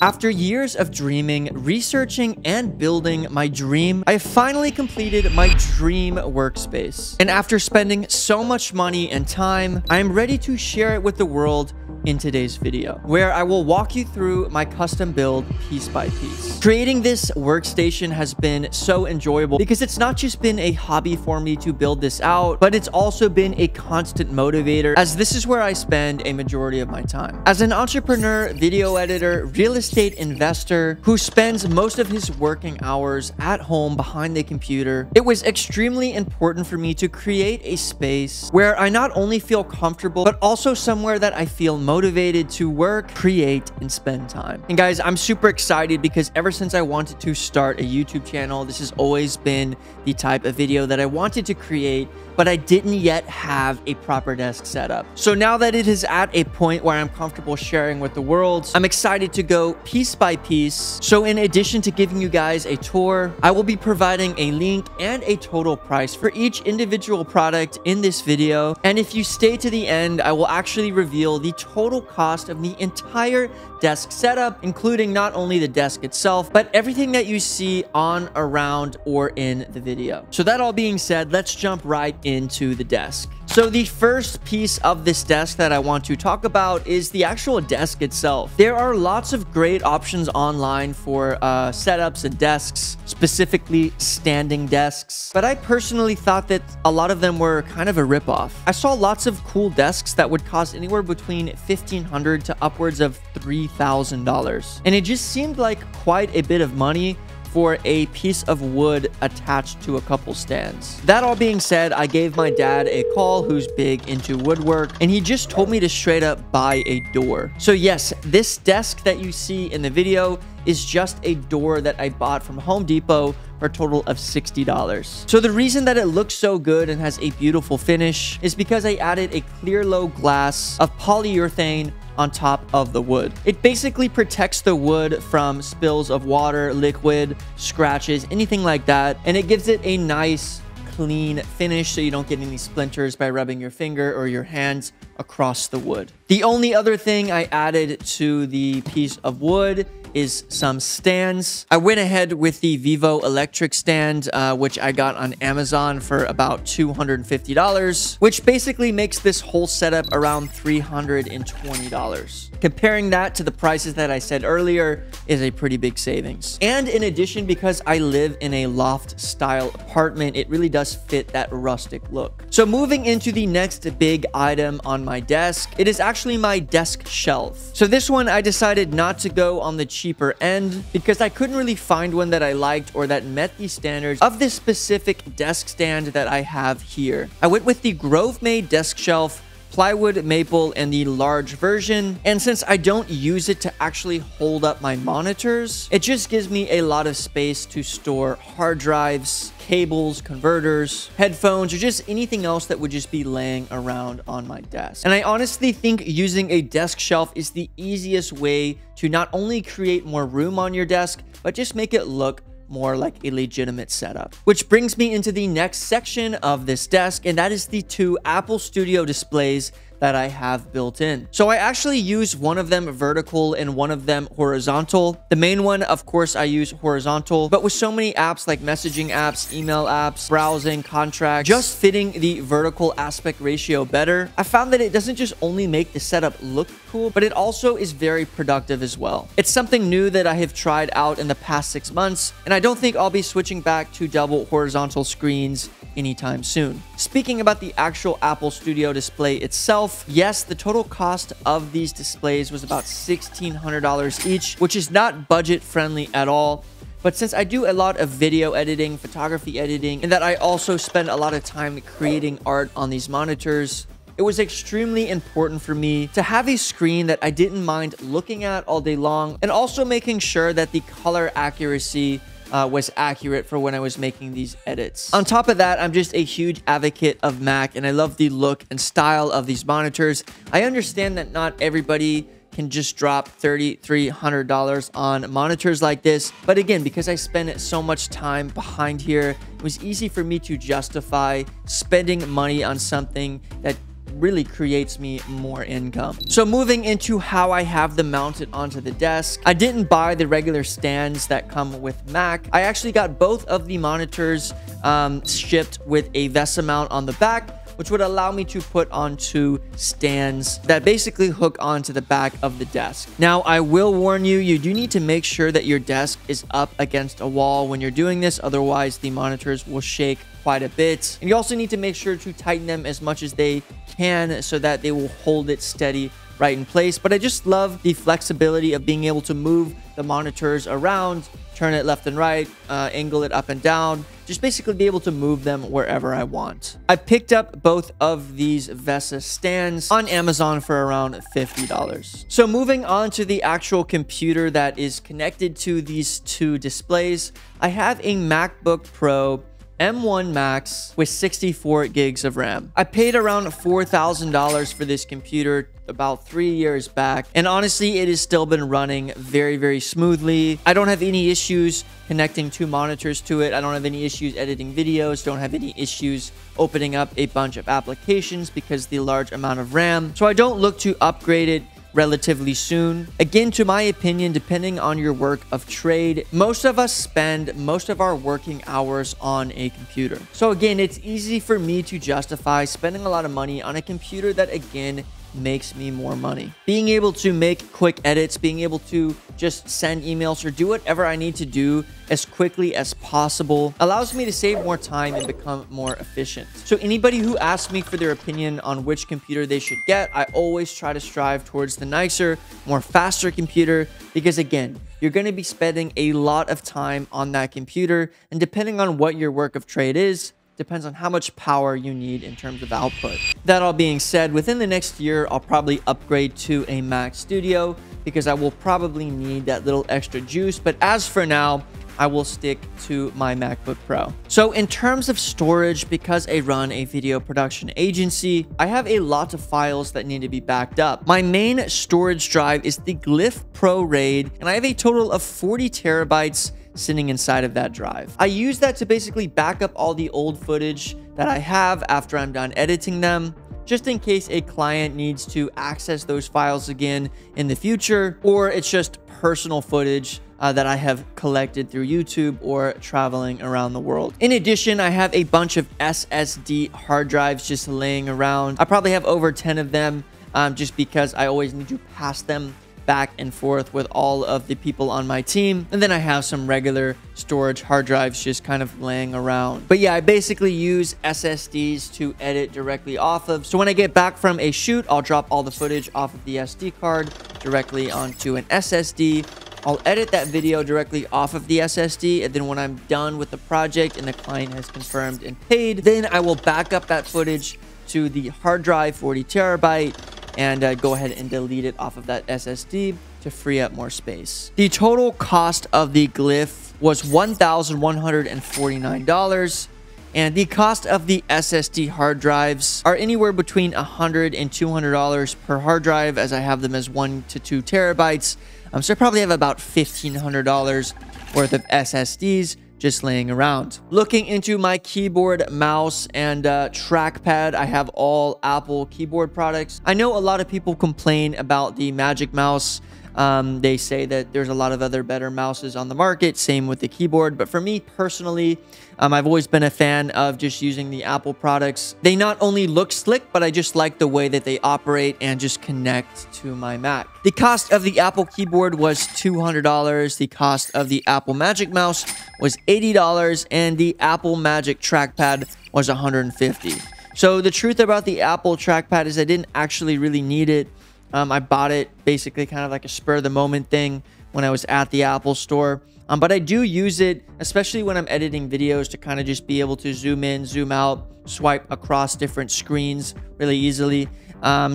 After years of dreaming, researching, and building my dream, I finally completed my dream workspace. And after spending so much money and time, I am ready to share it with the world in today's video, where I will walk you through my custom build piece by piece. Creating this workstation has been so enjoyable because it's not just been a hobby for me to build this out, but it's also been a constant motivator, as this is where I spend a majority of my time. As an entrepreneur, video editor, real estate investor who spends most of his working hours at home behind the computer, it was extremely important for me to create a space where I not only feel comfortable, but also somewhere that I feel motivated to work, create, and spend time. And guys, I'm super excited because ever since I wanted to start a YouTube channel, this has always been the type of video that I wanted to create, but I didn't yet have a proper desk setup. So now that it is at a point where I'm comfortable sharing with the world, I'm excited to go piece by piece. So in addition to giving you guys a tour, I will be providing a link and a total price for each individual product in this video. And if you stay to the end, I will actually reveal the total cost of the entire desk setup, including not only the desk itself, but everything that you see on, around, or in the video. So that all being said, let's jump right into the desk. So the first piece of this desk that I want to talk about is the actual desk itself. There are lots of great options online for setups and desks, specifically standing desks, but I personally thought that a lot of them were kind of a ripoff. I saw lots of cool desks that would cost anywhere between $1,500 to upwards of $3,000, and it just seemed like quite a bit of money for a piece of wood attached to a couple stands. That all being said, I gave my dad a call, who's big into woodwork, and he just told me to straight up buy a door. So yes, this desk that you see in the video is just a door that I bought from Home Depot for a total of $60. So the reason that it looks so good and has a beautiful finish is because I added a clear low glass of polyurethane on top of the wood. It basically protects the wood from spills of water, liquid, scratches, anything like that, and it gives it a nice clean finish so you don't get any splinters by rubbing your finger or your hands across the wood. The only other thing I added to the piece of wood is some stands. I went ahead with the Vivo electric stand, which I got on Amazon for about $250, which basically makes this whole setup around $320. Comparing that to the prices that I said earlier is a pretty big savings. And in addition, because I live in a loft style apartment, it really does fit that rustic look. So moving into the next big item on my desk, it is actually my desk shelf. So this one, I decided not to go on the cheaper end because I couldn't really find one that I liked or that met the standards of this specific desk stand that I have here. I went with the Grovemade desk shelf, plywood, maple, and the large version. And since I don't use it to actually hold up my monitors, it just gives me a lot of space to store hard drives, cables, converters, headphones, or just anything else that would just be laying around on my desk. And I honestly think using a desk shelf is the easiest way to not only create more room on your desk, but just make it look more like a legitimate setup. Which brings me into the next section of this desk, and that is the two Apple Studio displays that I have built in. So I actually use one of them vertical and one of them horizontal. The main one, of course, I use horizontal, but with so many apps like messaging apps, email apps, browsing, contracts, just fitting the vertical aspect ratio better, I found that it doesn't just only make the setup look cool, but it also is very productive as well. It's something new that I have tried out in the past 6 months, and I don't think I'll be switching back to double horizontal screens anytime soon. Speaking about the actual Apple Studio display itself, yes, the total cost of these displays was about $1,600 each, which is not budget friendly at all. But since I do a lot of video editing, photography editing, and that I also spend a lot of time creating art on these monitors, it was extremely important for me to have a screen that I didn't mind looking at all day long, and also making sure that the color accuracy was accurate for when I was making these edits. On top of that, I'm just a huge advocate of Mac, and I love the look and style of these monitors. I understand that not everybody can just drop $3,300 on monitors like this, but again, because I spend so much time behind here, it was easy for me to justify spending money on something that really creates me more income. So moving into how I have them mounted onto the desk, I didn't buy the regular stands that come with Mac. I actually got both of the monitors shipped with a VESA mount on the back, which would allow me to put onto stands that basically hook onto the back of the desk. Now, I will warn you, you do need to make sure that your desk is up against a wall when you're doing this. Otherwise, the monitors will shake quite a bit. And you also need to make sure to tighten them as much as they can so that they will hold it steady right in place. But I just love the flexibility of being able to move the monitors around, turn it left and right, angle it up and down, just basically be able to move them wherever I want. I picked up both of these VESA stands on Amazon for around $50. So moving on to the actual computer that is connected to these two displays, I have a MacBook Pro M1 Max with 64 gigs of RAM. I paid around $4,000 for this computer about 3 years back, and honestly, it has still been running very, very smoothly. I don't have any issues connecting two monitors to it. I don't have any issues editing videos, don't have any issues opening up a bunch of applications because of the large amount of RAM. So I don't look to upgrade it relatively soon. Again, to my opinion, depending on your work of trade, most of us spend most of our working hours on a computer. So again, it's easy for me to justify spending a lot of money on a computer that, again, makes me more money. Being able to make quick edits, being able to just send emails or do whatever I need to do as quickly as possible allows me to save more time and become more efficient. So anybody who asks me for their opinion on which computer they should get, I always try to strive towards the nicer, more faster computer, because again, you're going to be spending a lot of time on that computer, and depending on what your work of trade is, depends on how much power you need in terms of output. That all being said, within the next year, I'll probably upgrade to a Mac Studio because I will probably need that little extra juice. But as for now, I will stick to my MacBook Pro. So in terms of storage, because I run a video production agency, I have a lot of files that need to be backed up. My main storage drive is the Glyph Pro RAID, and I have a total of 40 terabytes sitting inside of that drive. I use that to basically back up all the old footage that I have after I'm done editing them, just in case a client needs to access those files again in the future, or it's just personal footage that I have collected through YouTube or traveling around the world. In addition, I have a bunch of SSD hard drives just laying around. I probably have over 10 of them just because I always need to pass them back and forth with all of the people on my team. And then I have some regular storage hard drives just kind of laying around. But yeah, I basically use SSDs to edit directly off of. So when I get back from a shoot, I'll drop all the footage off of the SD card directly onto an SSD. I'll edit that video directly off of the SSD, and then when I'm done with the project and the client has confirmed and paid, then I will back up that footage to the hard drive, 40 terabyte, and go ahead and delete it off of that SSD to free up more space. The total cost of the Glyph was $1,149, and the cost of the SSD hard drives are anywhere between $100 and $200 per hard drive, as I have them as 1 to 2 terabytes. So I probably have about $1,500 worth of SSDs just laying around. Looking into my keyboard, mouse, and trackpad, I have all Apple keyboard products. I know a lot of people complain about the Magic Mouse. They say that there's a lot of other better mouses on the market, same with the keyboard. But for me personally, I've always been a fan of just using the Apple products. They not only look slick, but I just like the way that they operate and just connect to my Mac. The cost of the Apple keyboard was $200. The cost of the Apple Magic Mouse was $80, and the Apple Magic Trackpad was $150. So the truth about the Apple Trackpad is I didn't actually really need it. I bought it basically kind of like a spur of the moment thing when I was at the Apple store. But I do use it, especially when I'm editing videos, to kind of just be able to zoom in, zoom out, swipe across different screens really easily.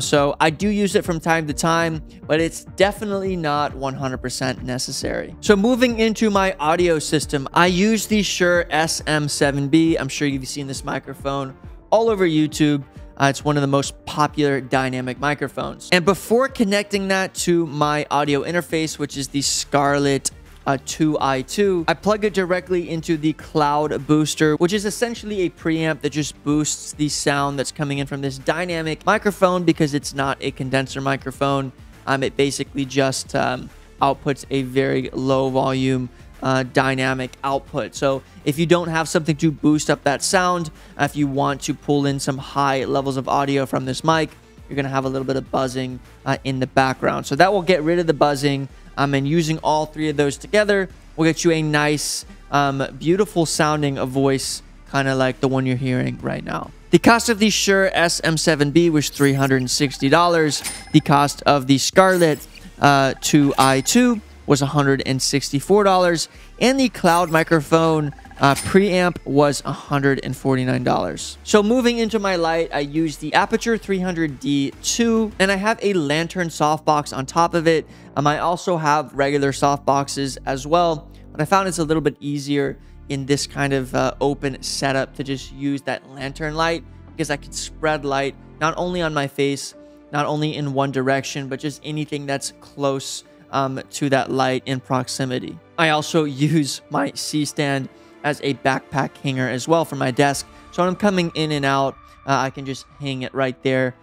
So I do use it from time to time, but it's definitely not 100% necessary. So moving into my audio system, I use the Shure SM7B. I'm sure you've seen this microphone all over YouTube. It's one of the most popular dynamic microphones. And before connecting that to my audio interface, which is the Scarlett 2i2. I plug it directly into the Cloud Booster, which is essentially a preamp that just boosts the sound that's coming in from this dynamic microphone because it's not a condenser microphone. It basically just outputs a very low volume dynamic output. So if you don't have something to boost up that sound, if you want to pull in some high levels of audio from this mic, you're going to have a little bit of buzzing in the background. So that will get rid of the buzzing. And using all three of those together will get you a nice, beautiful sounding voice, kind of like the one you're hearing right now. The cost of the Shure SM7B was $360. The cost of the Scarlett 2i2 was $164, and the Cloud microphone preamp was $149. So moving into my light, I used the Aputure 300D2, and I have a lantern softbox on top of it. I also have regular softboxes as well, but I found it's a little bit easier in this kind of open setup to just use that lantern light, because I could spread light not only on my face, not only in one direction, but just anything that's close to that light in proximity. I also use my C-stand as a backpack hanger as well for my desk. So when I'm coming in and out, I can just hang it right there,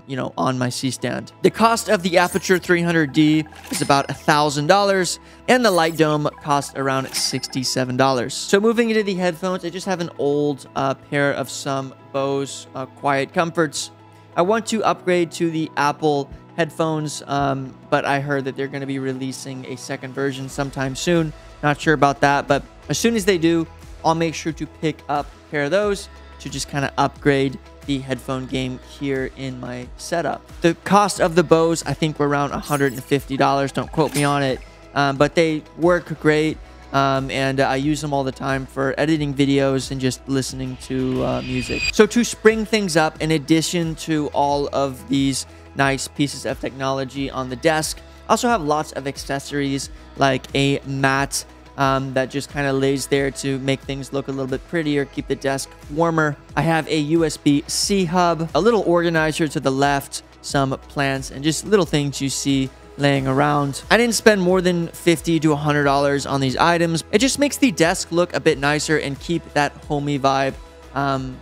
you know, on my C-stand. The cost of the Aputure 300D is about $1,000, and the Light Dome cost around $67. So moving into the headphones, I just have an old pair of some Bose Quiet Comforts. I want to upgrade to the Apple headphones, but I heard that they're going to be releasing a second version sometime soon. Not sure about that, but as soon as they do, I'll make sure to pick up a pair of those to just kind of upgrade the headphone game here in my setup. The cost of the Bose, I think, were around $150. Don't quote me on it, but they work great, and I use them all the time for editing videos and just listening to music. So to spring things up, in addition to all of these nice pieces of technology on the desk, I also have lots of accessories like a mat that just kind of lays there to make things look a little bit prettier, keep the desk warmer. I have a USB-C hub, a little organizer to the left, some plants, and just little things you see laying around. I didn't spend more than $50 to $100 on these items. It just makes the desk look a bit nicer and keep that homey vibe,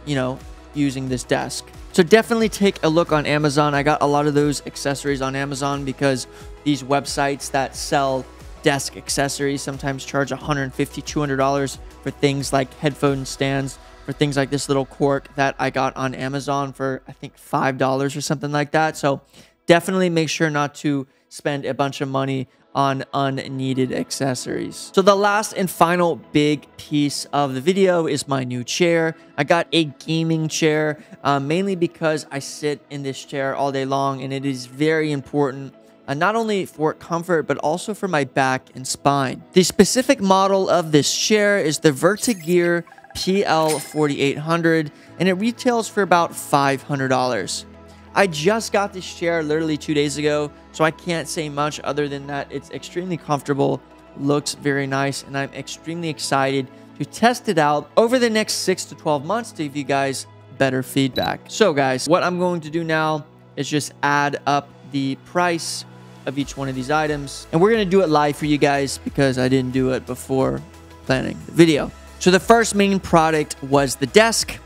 you know, using this desk. So definitely take a look on Amazon. I got a lot of those accessories on Amazon because these websites that sell desk accessories sometimes charge $150, $200 for things like headphone stands, for things like this little cork that I got on Amazon for, I think, $5 or something like that. So definitely make sure not to spend a bunch of money on unneeded accessories. So the last and final big piece of the video is my new chair. I got a gaming chair, mainly because I sit in this chair all day long, and it is very important, not only for comfort, but also for my back and spine. The specific model of this chair is the Vertigear PL4800, and it retails for about $500. I just got this chair literally 2 days ago, so I can't say much other than that it's extremely comfortable, looks very nice, and I'm extremely excited to test it out over the next 6 to 12 months to give you guys better feedback. So guys, what I'm going to do now is just add up the price of each one of these items, and we're going to do it live for you guys because I didn't do it before planning the video. So the first main product was the desk.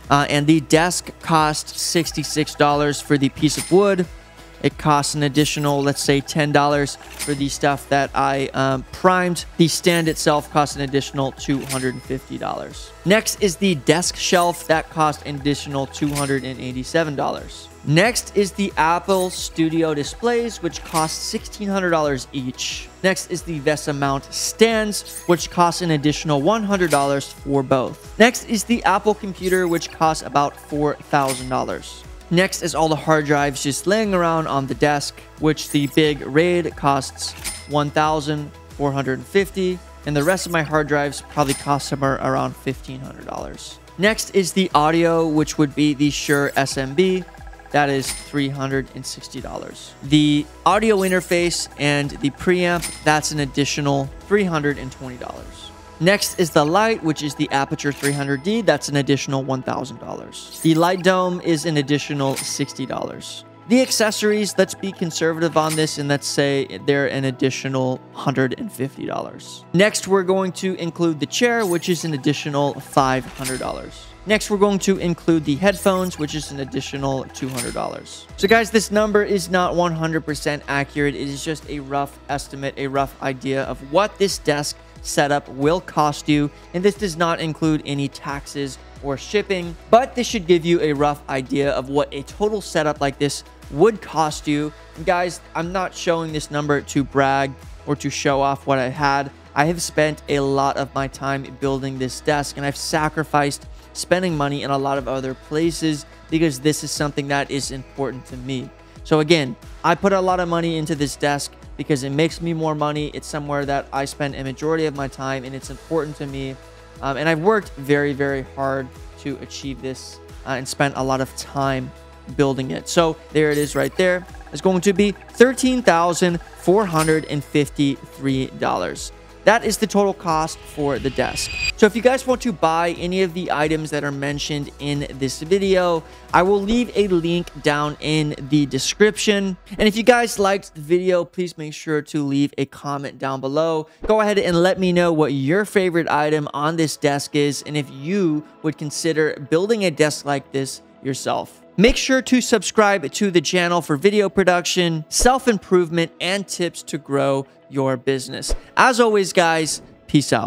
And the desk cost $66 for the piece of wood. It costs an additional, let's say, $10 for the stuff that I primed. The stand itself costs an additional $250. Next is the desk shelf. That cost an additional $287. Next is the Apple Studio displays, which cost $1,600 each. Next is the VESA mount stands, which costs an additional $100 for both. Next is the Apple computer, which costs about $4,000. Next is all the hard drives just laying around on the desk, which the big RAID costs $1,450, and the rest of my hard drives probably cost somewhere around $1,500. Next is the audio, which would be the Shure SMB. That is $360. The audio interface and the preamp, that's an additional $320. Next is the light, which is the Aputure 300D. That's an additional $1,000. The Light Dome is an additional $60. The accessories, let's be conservative on this, and let's say they're an additional $150. Next, we're going to include the chair, which is an additional $500. Next, we're going to include the headphones, which is an additional $200. So guys, this number is not 100% accurate. It is just a rough estimate, a rough idea of what this desk setup will cost you. And this does not include any taxes or shipping, but this should give you a rough idea of what a total setup like this would cost you. And guys, I'm not showing this number to brag or to show off what I had. I have spent a lot of my time building this desk, and I've sacrificed spending money in a lot of other places because this is something that is important to me. So again, I put a lot of money into this desk because it makes me more money. It's somewhere that I spend a majority of my time, and it's important to me. And I've worked very, very hard to achieve this and spent a lot of time building it. So there it is right there. It's going to be $13,453. That is the total cost for the desk. So if you guys want to buy any of the items that are mentioned in this video, I will leave a link down in the description. And if you guys liked the video, please make sure to leave a comment down below. Go ahead and let me know what your favorite item on this desk is, and if you would consider building a desk like this yourself. Make sure to subscribe to the channel for video production, self-improvement, and tips to grow your business. As always, guys, peace out.